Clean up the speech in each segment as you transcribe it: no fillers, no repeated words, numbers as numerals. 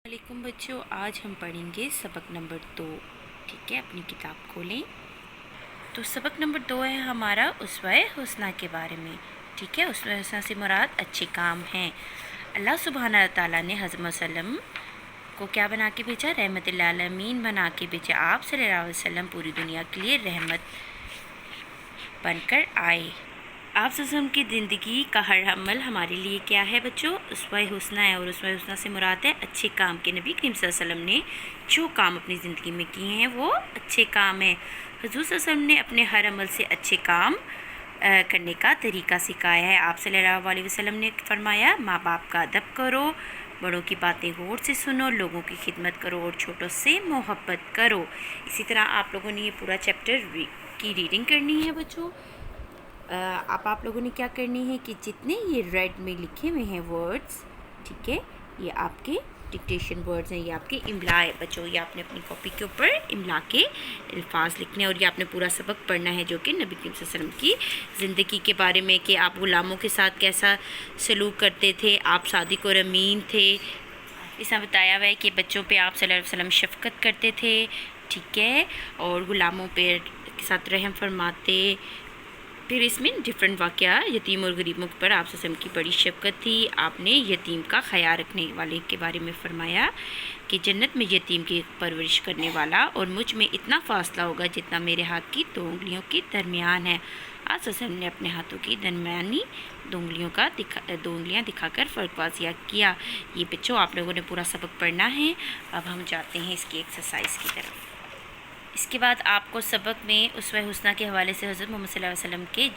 वालेकुम बच्चों, आज हम पढ़ेंगे सबक नंबर 2। ठीक है, अपनी किताब खोलें। तो सबक नंबर 2 है हमारा उसवाए हुस्ना के बारे में। ठीक है, उसवाए हुस्ना से मुराद अच्छे काम हैं। अल्लाह सुब्हाना ताला ने हज़रत वसल्लम को क्या बना के भेजा? रहमतुल आलमीन बना के भेजा। आप सल्लल्लाहु अलैहि वसल्लम पूरी दुनिया के लिए रहमत बनकर आए। आप वसल्लम की ज़िंदगी का हर अमल हमारे लिए क्या है बच्चों? उसवाए हुस्ना है। और उसवाए हुस्ना से मुराद है अच्छे काम के। नबी करीम सल्लल्लाहु अलैहि वसल्लम ने जो काम अपनी ज़िंदगी में किए हैं वो अच्छे काम हैं। हुज़ूर सल्लल्लाहु अलैहि वसल्लम ने अपने हर अमल से अच्छे काम करने का तरीका सिखाया है। आप सल्लल्लाहु अलैहि वसल्लम ने फरमाया, माँ बाप का अदब करो, बड़ों की बातें गौर से सुनो, लोगों की खिदमत करो और छोटों से मोहब्बत करो। इसी तरह आप लोगों ने ये पूरा चैप्टर की रीडिंग करनी है बच्चों। अब आप लोगों ने क्या करनी है कि जितने ये रेड में लिखे हुए हैं वर्ड्स, ठीक है, ये आपके डिक्टेशन वर्ड्स हैं, ये आपके इमला है बच्चों। ये आपने अपनी कॉपी के ऊपर इमला के अल्फाज लिखने हैं और ये आपने पूरा सबक पढ़ना है जो कि नबी करीम सल्लल्लाहु अलैहि वसल्लम की ज़िंदगी के बारे में, कि आप ग़ुलामों के साथ कैसा सलूक करते थे, आप सादिक और अमीन थे। इसमें बताया हुआ है कि बच्चों पे आप सल्लल्लाहु अलैहि वसल्लम शफ़क़त करते थे, ठीक है, और ग़ुलामों पे के साथ रहम फरमाते। फिर इसमें डिफरेंट वाक़या यतीम और गरीबों पर आप वसल्लम की बड़ी शफ़क़त थी। आपने यतीम का ख्याल रखने वाले के बारे में फरमाया कि जन्नत में यतीम की परवरिश करने वाला और मुझ में इतना फ़ासला होगा जितना मेरे हाथ की 2 उंगलियों के दरमियान है। आप वसल्लम ने अपने हाथों की दरमियानी 2 उंगलियाँ दिखाकर फ़र्क वाज़िया किया। ये बच्चों आप लोगों ने पूरा सबक पढ़ना है। अब हम जाते हैं इसकी एक्सरसाइज की तरफ। इसके बाद आपको सबक में उसवाए हुस्ना के हवाले से हज़रत मोहम्मद सल्लल्लाहु अलैहि वसल्लम के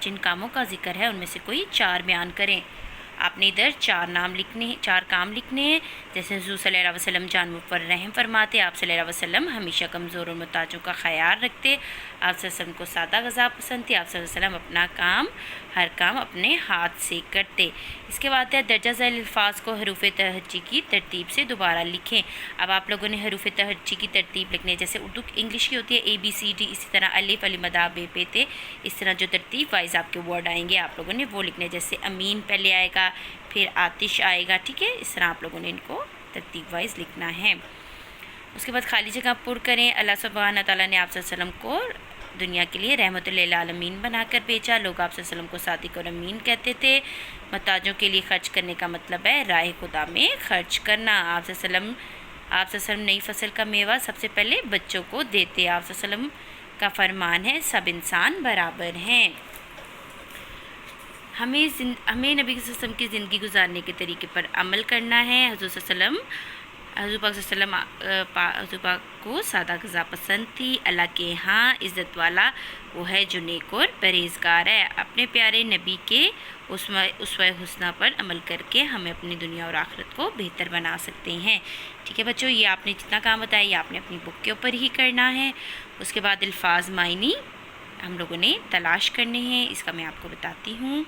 जिन कामों का जिक्र है उनमें से कोई 4 बयान करें। आपने इधर 4 काम लिखने हैं। जैसे हुज़ूर सल्लल्लाहु अलैहि वसल्लम जानवरों पर रहम फरमाते, आप सल्लल्लाहु अलैहि वसल्लम हमेशा कमज़ोर और मुहताजों का ख्याल रखते, आप सल्लल्लाहु अलैहि वसल्लम को सादा ग़िज़ा पसंद थी, आप सल्लल्लाहु अलैहि वसल्लम हर काम अपने हाथ से करते। इसके बाद है दर्जा ज़ैल अल्फाज को हरूफ तहज्जी की तरतीब से दोबारा लिखें। अब आप लोगों ने हरूफ तहज्जी की तरतीब लिखनी है। जैसे उर्दू इंग्लिश की होती है ABCD, इसी तरह अलिफ अली मदा बे पे ते, इस तरह जो तरतीब वाइज आपके वर्ड आएंगे आप लोगों ने वो लिखने हैं। जैसे अमीन पहले आएगा, फिर आतिश आएगा, ठीक है, इस तरह आप लोगों ने इनको तरतीब वाइज लिखना है। उसके बाद खाली जगह पुर करें। अल्लाह सुब्हाना ताला ने आप सल्लल्लाहु अलैहि वसल्लम को दुनिया के लिए रहमतुल आलमीन बनाकर भेजा। लोग आप सल्लल्लाहु अलैहि वसल्लम को सादिक और अमीन कहते थे। मुहताजों के लिए खर्च करने का मतलब है राह खुदा में खर्च करना। आप सल्लल्लाहु अलैहि वसल्लम नई फसल का मेवा सबसे पहले बच्चों को देते। आप सल्लल्लाहु अलैहि वसल्लम का फरमान है, सब इंसान बराबर हैं। हमें नबी वसल्लम की ज़िंदगी गुजारने के तरीके पर अमल करना है। हज़रत पाक को सादा ग़िज़ा पसंद थी। अल्लाह के यहाँ इज़्ज़त वाला वो है जो नेक और परहेज़गार है। अपने प्यारे नबी के उसवाए हुस्ना पर अमल करके हमें अपनी दुनिया और आखिरत को बेहतर बना सकते हैं। ठीक है बच्चों, ये आपने जितना काम बताया ये आपने अपनी बुक के ऊपर ही करना है। उसके बाद अल्फाज मायनी हम लोगों ने तलाश करने हैं। इसका मैं आपको बताती हूँ।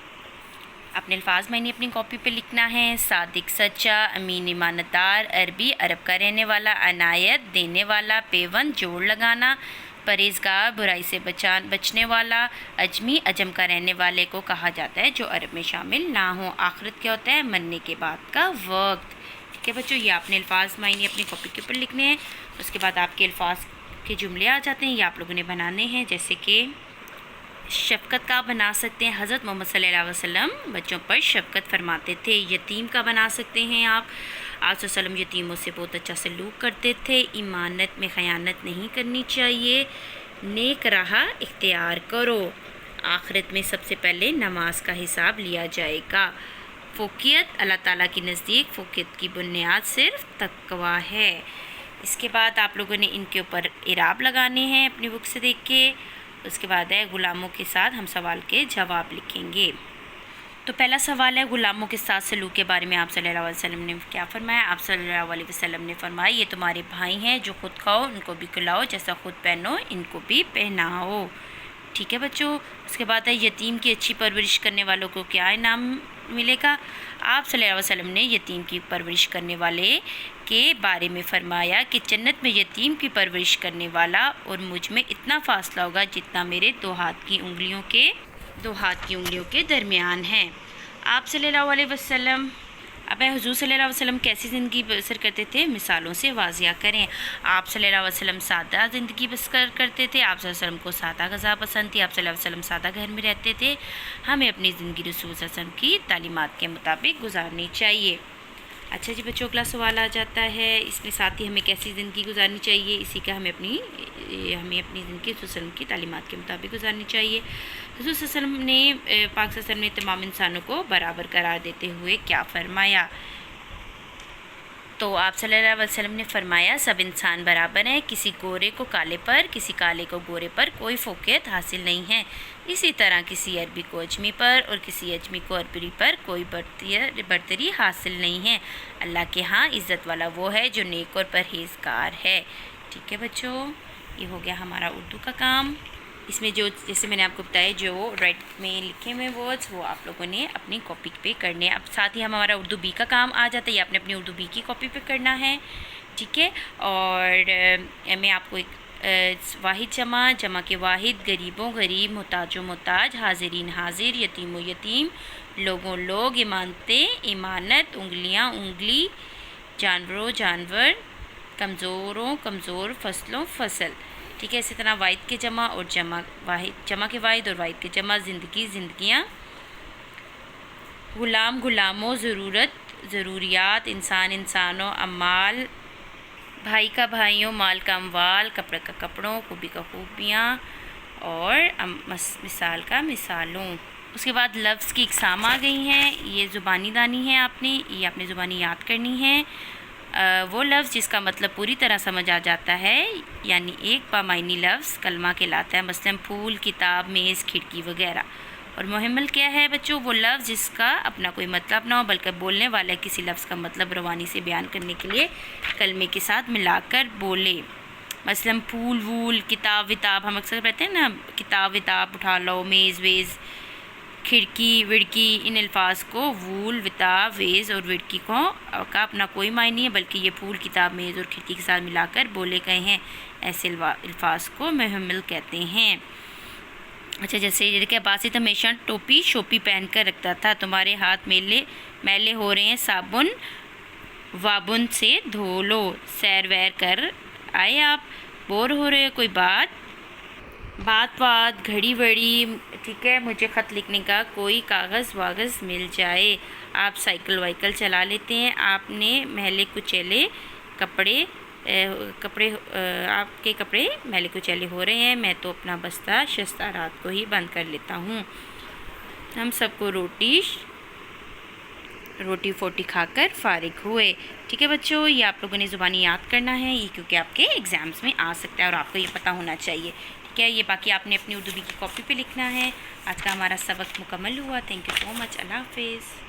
अपने अल्फाज मायने अपनी कॉपी पे लिखना है। सादिक सच्चा, अमीन ईमानदार, अरबी अरब का रहने वाला, अनायत देने वाला, पेवन जोड़ लगाना, परहेज़गार बुराई से बचने वाला, अजमी अजम का रहने वाले को कहा जाता है जो अरब में शामिल ना हो। आखिरत क्या होता है? मरने के बाद का वक्त। ठीक है बच्चों, ये आपने अल्फाज मायने अपनी कॉपी के ऊपर लिखने हैं। उसके बाद आपके अल्फाज के जुमले आ जाते हैं, ये आप लोगों ने बनाने हैं। जैसे कि शफ़क़त का बना सकते हैं, हज़रत मोहम्मद सल्लल्लाहु अलैहि वसल्लम बच्चों पर शफ़क़त फरमाते थे। यतीम का बना सकते हैं आप वसल्लम यतीमों से बहुत अच्छा सलूक करते थे। ईमानत में ख़यानत नहीं करनी चाहिए। नेक राह इख्तियार करो। आखिरत में सबसे पहले नमाज का हिसाब लिया जाएगा। फ़ोकियत अल्लाह ताला के नज़दीक फ़ोकियत की बुनियाद सिर्फ तक़वा है। इसके बाद आप लोगों ने इनके ऊपर इराब लगाने हैं अपनी बुक से देख के। उसके बाद है ग़ुलामों के साथ हम सवाल के जवाब लिखेंगे। तो पहला सवाल है ग़ुलामों के साथ सलूक के बारे में आप सल्लल्लाहु अलैहि वसल्लम ने क्या फरमाया? आप सल्लल्लाहु अलैहि वसल्लम ने फरमाया, ये तुम्हारे भाई हैं, जो खुद खाओ उनको भी खिलाओ, जैसा खुद पहनो इनको भी पहनाओ। ठीक है बच्चों। उसके बाद है यतीम की अच्छी परवरिश करने वालों को क्या इनाम मिलेगा? आप सल्लल्लाहु अलैहि वसल्लम ने यतीम की परवरिश करने वाले के बारे में फ़रमाया कि जन्नत में यतीम की परवरिश करने वाला और मुझ में इतना फ़ासला होगा जितना मेरे 2 हाथ की उंगलियों के दरमियान है। आप सल्लल्लाहु अलैहि वसल्लम اب حضور صلی اللہ علیہ وسلم کیسی زندگی بسر کرتے تھے؟ مثالوں سے واضح کریں۔ آپ صلی اللہ علیہ وسلم سادہ زندگی بسر کرتے تھے، آپ صلی اللہ علیہ وسلم کو سادہ غذا پسند تھی، آپ صلی اللہ علیہ وسلم سادہ گھر میں رہتے تھے۔ ہمیں اپنی زندگی رسول صلی اللہ علیہ وسلم کی تعلیمات کے مطابق گزارنی چاہیے۔ اچھا جی بچوں، اگلا سوال آ جاتا ہے، اس میں ساتھ ہی ہمیں کیسی زندگی گزارنی چاہیے، اسی کا ہمیں اپنی زندگی رسول وسلم کی تعلیمات کے مطابق گزارنی چاہیے۔ رسول صلی اللہ علیہ وسلم نے پاک صلی اللہ علیہ وسلم نے تمام انسانوں کو برابر قرار دیتے ہوئے کیا فرمایا؟ تو آپ صلی اللہ علیہ وسلم نے فرمایا سب انسان برابر ہیں، کسی گورے کو کالے پر، کسی کالے کو گورے پر کوئی فوقیت حاصل نہیں ہے۔ اسی طرح کسی عربی کو اجمی پر اور کسی اجمی کو عربی پر کوئی برتری حاصل نہیں ہے۔ اللہ کے ہاں عزت والا وہ ہے جو نیک اور پرہیزگار ہے۔ ٹھیک ہے بچوں، یہ ہو گیا ہمارا اردو کا کام۔ اس میں جو جیسے میں نے آپ کو بتایا جو رائٹ میں لکھے ہوئے ورڈز وہ آپ لوگوں نے اپنی کاپی پہ کرنے ہیں۔ اب ساتھ ہی ہمارا اردو بی کا کام آ جاتا ہے، یہ آپ نے اپنی اردو بی کی کاپی پہ کرنا ہے، ٹھیک ہے۔ اور میں آپ کو ایک واحد جمع کے واحد، غریبوں غریب، محتاجوں محتاج، حاضرین حاضر، یتیم و یتیم، لوگوں لوگ، ایمانتیں امانت، انگلیاں انگلی، جانوروں جانور، کمزوروں کمزور، فصلوں فصل، ٹھیک ہے۔ اسی طرح واحد کے جمع اور جمع کے واحد اور واحد کے جمع، زندگی زندگیاں، غلام غلاموں، ضرورت ضروریات، انسان انسانوں، امال بھائی کا بھائیوں، مال کا اموال، کپڑے کا کپڑوں، خوبی کا خوبیاں، اور مثال کا مثالوں۔ اس کے بعد لفظ کی اقسام آ گئی ہیں، یہ زبانی دانی ہے، یہ آپ نے زبانی یاد کرنی ہے۔ وہ لفظ جس کا مطلب پوری طرح سمجھ آ جاتا ہے، یعنی ایک بامعنی لفظ کلمہ کہلاتا ہے، مثلاً پھول، کتاب، میز، کھڑکی وغیرہ۔ اور محمل کیا ہے بچوں؟ وہ لفظ جس کا اپنا کوئی مطلب نہ ہو بلکہ بولنے والا کسی لفظ کا مطلب روانی سے بیان کرنے کے لیے کلمے کے ساتھ ملا کر بولے۔ مثلاً پھول وول، کتاب وتاب، ہم اکثر کہتے ہیں نا کتاب وتاب اٹھا لو، میز ویز، کھڑکی وڑکی، ان الفاظ کو وول، وتاب، ویز اور وڑکی کا اپنا کوئی معنی نہیں ہے بلکہ یہ پھول، کتاب، میز اور کھڑکی کے ساتھ ملا کر بولے گئے ہیں، ایسے الفاظ کو محمل کہتے ہیں۔ اچھا جیسے یہ دیکھیں، باسط ہمیشہ ٹوپی شوپی پہن کر رکھتا تھا، تمہارے ہاتھ میلے ہو رہے ہیں، صابن وابن سے دھو لو، سیر ویر کر آئے آپ، بور ہو رہے ہو کوئی بات گھڑی وڑی، ٹھیک ہے، مجھے خط لکھنے کا کوئی کاغذ واغذ مل جائے، آپ سائیکل وائیکل چلا لیتے ہیں، آپ نے میلے کچیلے کپڑے آپ کے کپڑے میلے کچیلے ہو رہے ہیں، میں تو اپنا بستہ شستہ رات کو ہی بند کر لیتا ہوں، ہم سب کو روٹی فوٹی کھا کر فارغ ہوئے۔ ٹھیک ہے بچوں، یہ آپ لوگوں نے زبانی یاد کرنا ہے، یہ کیونکہ آپ کے ایگزامز میں آ سکتا ہے اور آپ کو یہ پتہ ہونا چاہیے، ٹھیک ہے۔ یہ باقی آپ نے اپنی اردو بی کی کاپی پہ لکھنا ہے۔ آج کا ہمارا سبق مکمل ہوا، تھینک یو سو مچ، اللہ حافظ۔